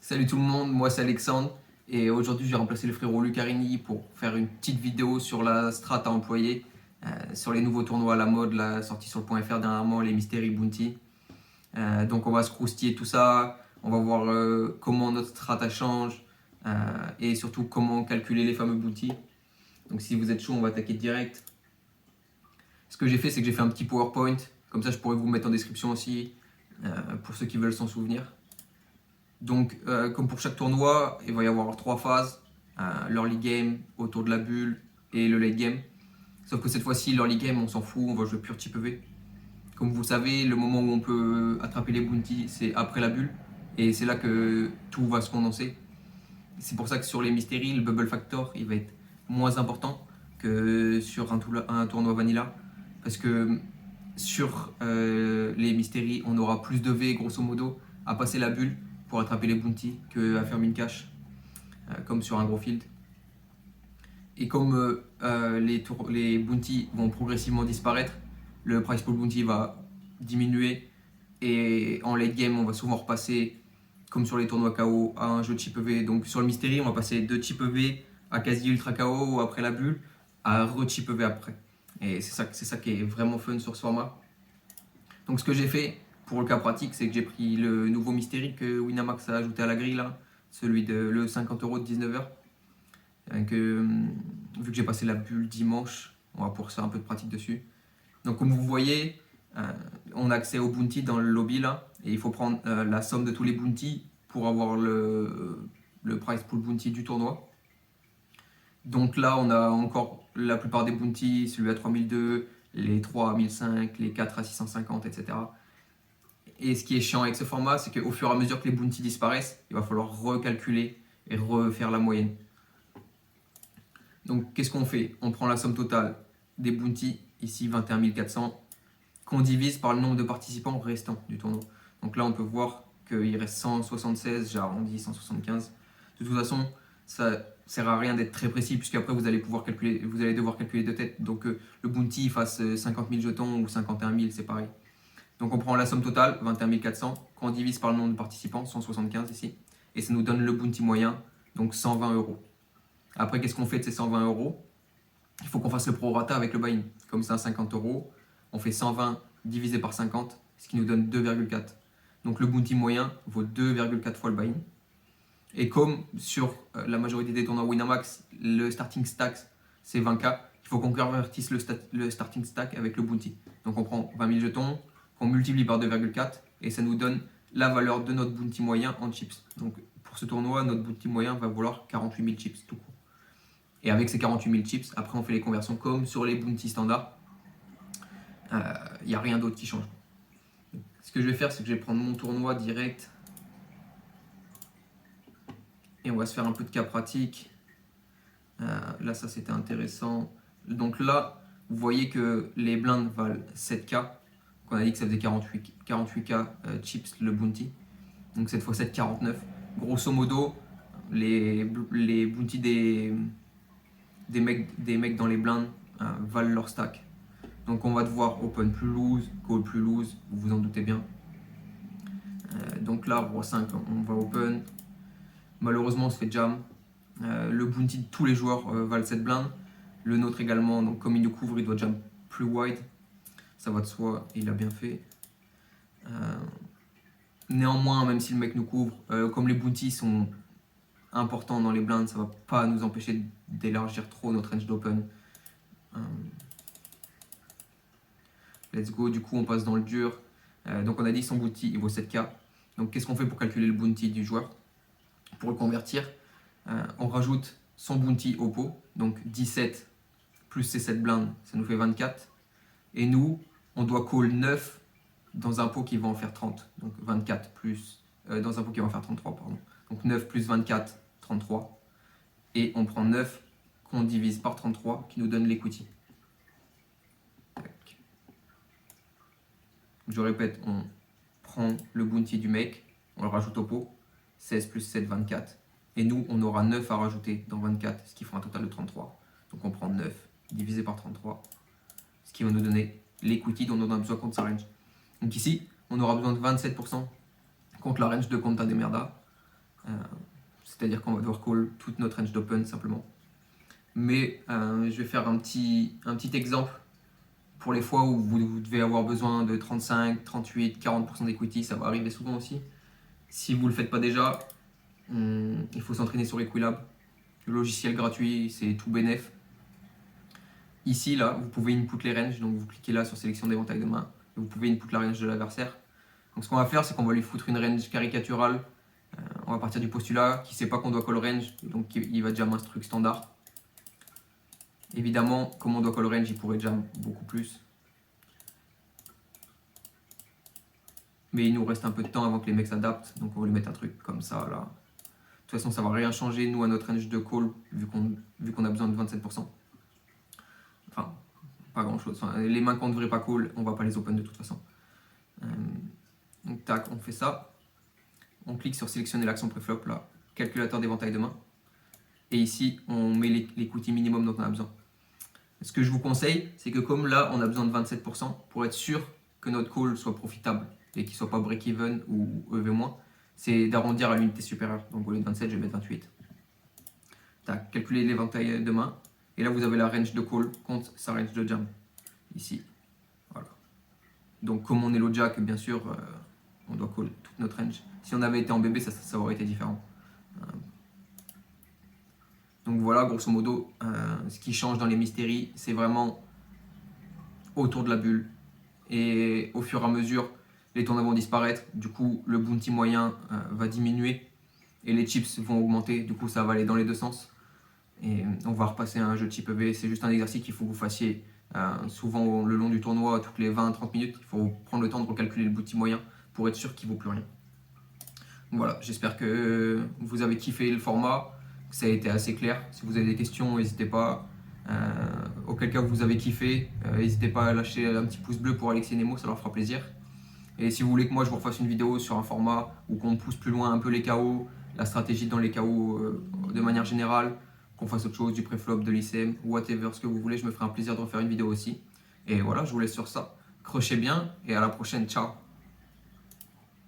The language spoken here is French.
Salut tout le monde, moi c'est Alexandre et aujourd'hui j'ai remplacé le frérot Lucarini pour faire une petite vidéo sur la strat à employer, sur les nouveaux tournois à la mode, la sortie sur le point .fr dernièrement, les Mystery Bounty. Donc on va se croustiller tout ça, on va voir comment notre strat change et surtout comment calculer les fameux bounty. Donc si vous êtes chaud on va attaquer direct. Ce que j'ai fait c'est que j'ai fait un petit PowerPoint, comme ça je pourrais vous mettre en description aussi pour ceux qui veulent s'en souvenir. Donc, comme pour chaque tournoi, il va y avoir 3 phases, l'early game, autour de la bulle et le late game. Sauf que cette fois-ci, l'early game, on s'en fout, on va jouer pure type EV. Comme vous le savez, le moment où on peut attraper les bounties, c'est après la bulle. Et c'est là que tout va se condenser. C'est pour ça que sur les Mystery, le bubble factor, il va être moins important que sur un tournoi vanilla. Parce que sur les Mystery, on aura plus de V, grosso modo, à passer la bulle pour attraper les bounties qu'à faire mine cash, comme sur un gros field. Et comme les bounties vont progressivement disparaître, le price pool bounty va diminuer et en late game on va souvent repasser comme sur les tournois KO à un jeu de chip EV. Donc sur le Mystery on va passer de chip EV à quasi ultra KO après la bulle à re-chip EV après. Et c'est ça qui est vraiment fun sur ce format. Donc ce que j'ai fait pour le cas pratique, c'est que j'ai pris le nouveau Mystery que Winamax a ajouté à la grille là, celui de le 50 € de 19h. Vu que j'ai passé la bulle dimanche, on va pouvoir faire un peu de pratique dessus. Donc comme vous voyez, on a accès au bounty dans le lobby là, et il faut prendre la somme de tous les bounties pour avoir le price pool bounty du tournoi. Donc là, on a encore la plupart des bounties, celui à 3002, les 3 à 1005, les 4 à 650, etc. Et ce qui est chiant avec ce format, c'est qu'au fur et à mesure que les bounties disparaissent, il va falloir recalculer et refaire la moyenne. Donc qu'est-ce qu'on fait? On prend la somme totale des bounties, ici 21 400, qu'on divise par le nombre de participants restants du tournoi. Donc là, on peut voir qu'il reste 176, j'ai arrondi 175. De toute façon, ça sert à rien d'être très précis, puisqu'après vous allez devoir calculer de tête. Donc le bounty fasse 50 000 jetons ou 51 000, c'est pareil. Donc on prend la somme totale, 21 400, qu'on divise par le nombre de participants, 175 ici, et ça nous donne le bounty moyen, donc 120 €. Après, qu'est-ce qu'on fait de ces 120 €? Il faut qu'on fasse le prorata avec le buy-in. Comme c'est à 50 €, on fait 120 divisé par 50, ce qui nous donne 2,4. Donc le bounty moyen vaut 2,4 fois le buy-in. Et comme sur la majorité des tournois Winamax, le starting stack c'est 20K, il faut qu'on convertisse le starting stack avec le bounty. Donc on prend 20 000 jetons, qu'on multiplie par 2,4 et ça nous donne la valeur de notre bounty moyen en chips. Donc pour ce tournoi, notre bounty moyen va valoir 48 000 chips tout court. Et avec ces 48 000 chips, après on fait les conversions comme sur les bounty standards. Il n'y a rien d'autre qui change. Ce que je vais faire, c'est que je vais prendre mon tournoi direct et on va se faire un peu de cas pratique. Là, ça c'était intéressant. Donc là, vous voyez que les blindes valent 7K. On a dit que ça faisait 48K chips le bounty. Donc cette fois 7,49. Grosso modo, les bounty des mecs dans les blindes valent leur stack. Donc on va devoir open plus loose, call plus loose, vous vous en doutez bien. Donc là, roi 5, on va open. Malheureusement, on se fait jam. Le bounty de tous les joueurs valent 7 blindes. Le nôtre également, donc comme il nous couvre, il doit jam plus wide. Ça va de soi, il a bien fait. Néanmoins, même si le mec nous couvre, comme les bounties sont importants dans les blindes, ça va pas nous empêcher d'élargir trop notre range d'open. Let's go, du coup on passe dans le dur. Donc on a dit son bounty il vaut 7K. Donc qu'est-ce qu'on fait pour calculer le bounty du joueur? Pour le convertir, on rajoute son bounty au pot. Donc 17 plus ses 7 blindes, ça nous fait 24. Et nous, on doit call 9 dans un pot qui va en faire 30. Donc 24 plus... dans un pot qui va en faire 33, pardon. Donc 9 plus 24, 33. Et on prend 9 qu'on divise par 33 qui nous donne l'equity. Je répète, on prend le bounty du mec, on le rajoute au pot, 16 plus 7, 24. Et nous, on aura 9 à rajouter dans 24, ce qui fera un total de 33. Donc on prend 9 divisé par 33, ce qui va nous donner l'equity dont on a besoin contre sa range. Donc ici, on aura besoin de 27% contre la range de Conta de Merda. C'est-à-dire qu'on va devoir call toute notre range d'open simplement. Mais je vais faire un petit exemple pour les fois où vous devez avoir besoin de 35, 38, 40% d'equity, ça va arriver souvent aussi. Si vous ne le faites pas déjà, il faut s'entraîner sur Equilab. Le logiciel gratuit, c'est tout bénef. Ici, là, vous pouvez input les ranges, donc vous cliquez là sur sélection d'éventail de main, et vous pouvez input la range de l'adversaire. Donc ce qu'on va faire, c'est qu'on va lui foutre une range caricaturale. On va partir du postulat qui ne sait pas qu'on doit call range, donc il va déjà truc standard. Évidemment, comme on doit call range, il pourrait jam beaucoup plus. Mais il nous reste un peu de temps avant que les mecs s'adaptent, donc on va lui mettre un truc comme ça là. De toute façon, ça ne va rien changer, nous, à notre range de call, vu qu'on a besoin de 27%. Enfin, pas grand chose. Enfin, les mains qu'on ne devrait pas call, on ne va pas les open de toute façon. Donc tac, on fait ça. On clique sur sélectionner l'action préflop là, calculateur d'éventail de main. Et ici, on met l'equity minimum dont on a besoin. Ce que je vous conseille, c'est que comme là, on a besoin de 27% pour être sûr que notre call soit profitable et qu'il ne soit pas break-even ou EV-, c'est d'arrondir à l'unité supérieure. Donc au lieu de 27, je vais mettre 28. Tac, calculer l'éventail de main. Et là, vous avez la range de call contre sa range de jam. Ici. Voilà. Donc comme on est low jack, bien sûr, on doit call toute notre range. Si on avait été en BB, ça aurait été différent. Donc voilà, grosso modo, ce qui change dans les mystéries, c'est vraiment autour de la bulle. Et au fur et à mesure, les tournois vont disparaître. Du coup, le bounty moyen va diminuer et les chips vont augmenter. Du coup, ça va aller dans les deux sens. Et on va repasser à un jeu de chip EV. C'est juste un exercice qu'il faut que vous fassiez souvent le long du tournoi, toutes les 20-30 minutes. Il faut prendre le temps de recalculer le bounty moyen pour être sûr qu'il ne vaut plus rien. Voilà, j'espère que vous avez kiffé le format, que ça a été assez clair. Si vous avez des questions, n'hésitez pas. Auquel cas vous avez kiffé, n'hésitez pas à lâcher un petit pouce bleu pour Alexis et Nemo, ça leur fera plaisir. Et si vous voulez que moi je vous refasse une vidéo sur un format où qu'on pousse plus loin un peu les KO, la stratégie dans les KO de manière générale, qu'on fasse autre chose, du préflop, de l'ICM, whatever, ce que vous voulez, je me ferai un plaisir de refaire une vidéo aussi. Et voilà, je vous laisse sur ça. Crochez bien et à la prochaine, ciao.